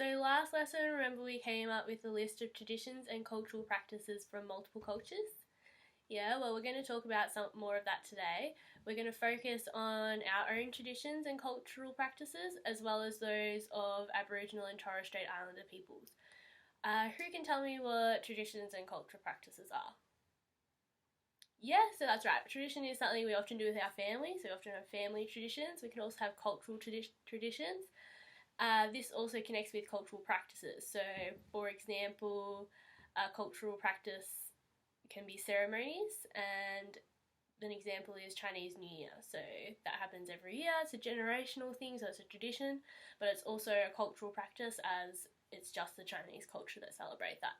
So last lesson, remember we came up with a list of traditions and cultural practices from multiple cultures? Yeah, well, we're going to talk about some more of that today. We're going to focus on our own traditions and cultural practices, as well as those of Aboriginal and Torres Strait Islander peoples. Who can tell me what traditions and cultural practices are? Yeah, so that's right. Tradition is something we often do with our family, so we often have family traditions. We can also have cultural traditions. This also connects with cultural practices. So, for example, a cultural practice can be ceremonies, and an example is Chinese New Year. So that happens every year. It's a generational thing, so it's a tradition, but it's also a cultural practice as it's just the Chinese culture that celebrate that.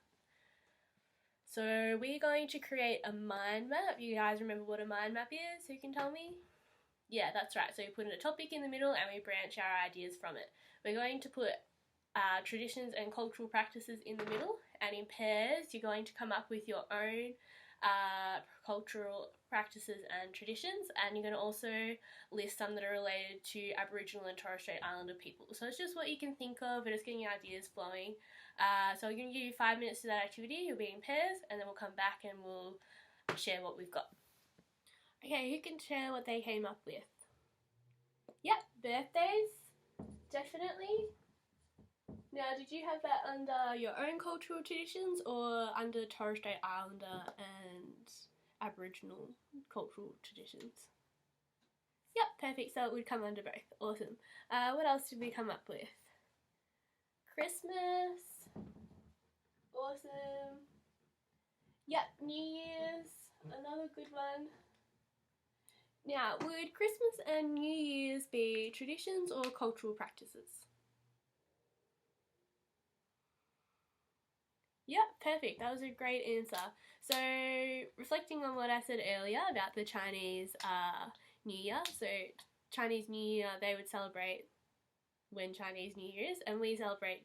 So we're going to create a mind map. You guys remember what a mind map is? Who can tell me? Yeah, that's right. So we put in a topic in the middle and we branch our ideas from it. We're going to put traditions and cultural practices in the middle, and in pairs you're going to come up with your own cultural practices and traditions, and you're going to also list some that are related to Aboriginal and Torres Strait Islander people. So it's just what you can think of and it's getting your ideas flowing. So we're going to give you 5 minutes to that activity. You'll be in pairs and then we'll come back and we'll share what we've got. Okay, who can share what they came up with? Yep, birthdays, definitely. Now, did you have that under your own cultural traditions or under Torres Strait Islander and Aboriginal cultural traditions? Yep, perfect. So it would come under both. Awesome. What else did we come up with? Christmas. Awesome. Yep, New Year's. Another good one. Now, would Christmas and New Year's be traditions or cultural practices? Yep, perfect. That was a great answer. So, reflecting on what I said earlier about the Chinese New Year, so Chinese New Year, they would celebrate when Chinese New Year is, and we celebrate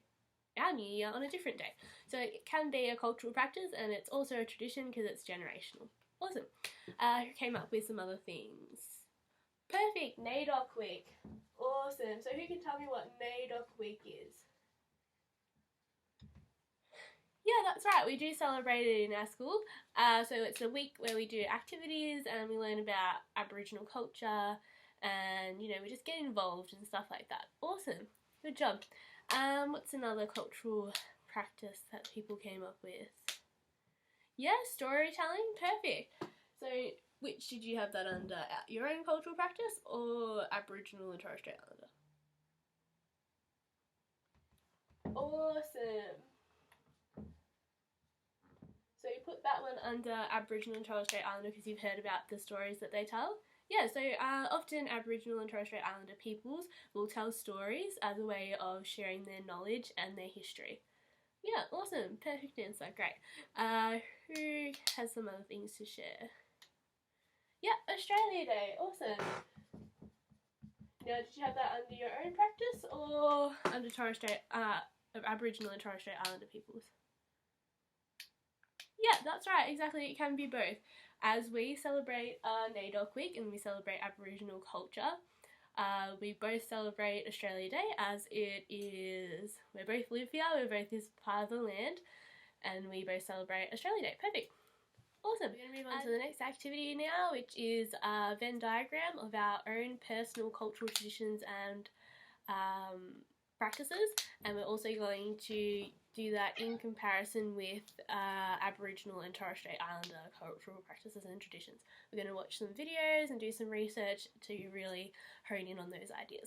our New Year on a different day. So it can be a cultural practice, and it's also a tradition because it's generational. Awesome. Who came up with some other things? Perfect. NAIDOC Week. Awesome. So who can tell me what NAIDOC Week is? Yeah, that's right. We do celebrate it in our school. So it's a week where we do activities and we learn about Aboriginal culture and, we just get involved and stuff like that. Awesome. Good job. What's another cultural practice that people came up with? Yeah, storytelling. Perfect. So which did you have that under? Your own cultural practice or Aboriginal and Torres Strait Islander? Awesome. So you put that one under Aboriginal and Torres Strait Islander because you've heard about the stories that they tell. Yeah, so often Aboriginal and Torres Strait Islander peoples will tell stories as a way of sharing their knowledge and their history. Yeah, awesome. Perfect answer. Great. Who has some other things to share? Yeah, Australia Day. Awesome. Now, did you have that under your own practice or under Aboriginal and Torres Strait Islander peoples? Yeah, that's right, exactly. It can be both. As we celebrate NAIDOC Week and we celebrate Aboriginal culture, we both celebrate Australia Day as it is, we both live here, we're both this part of the land, and we both celebrate Australia Day. Perfect. Awesome. We're going to move on to the next activity now, which is a Venn diagram of our own personal cultural traditions and practices, and we're also going to do that in comparison with Aboriginal and Torres Strait Islander cultural practices and traditions. We're going to watch some videos and do some research to really hone in on those ideas.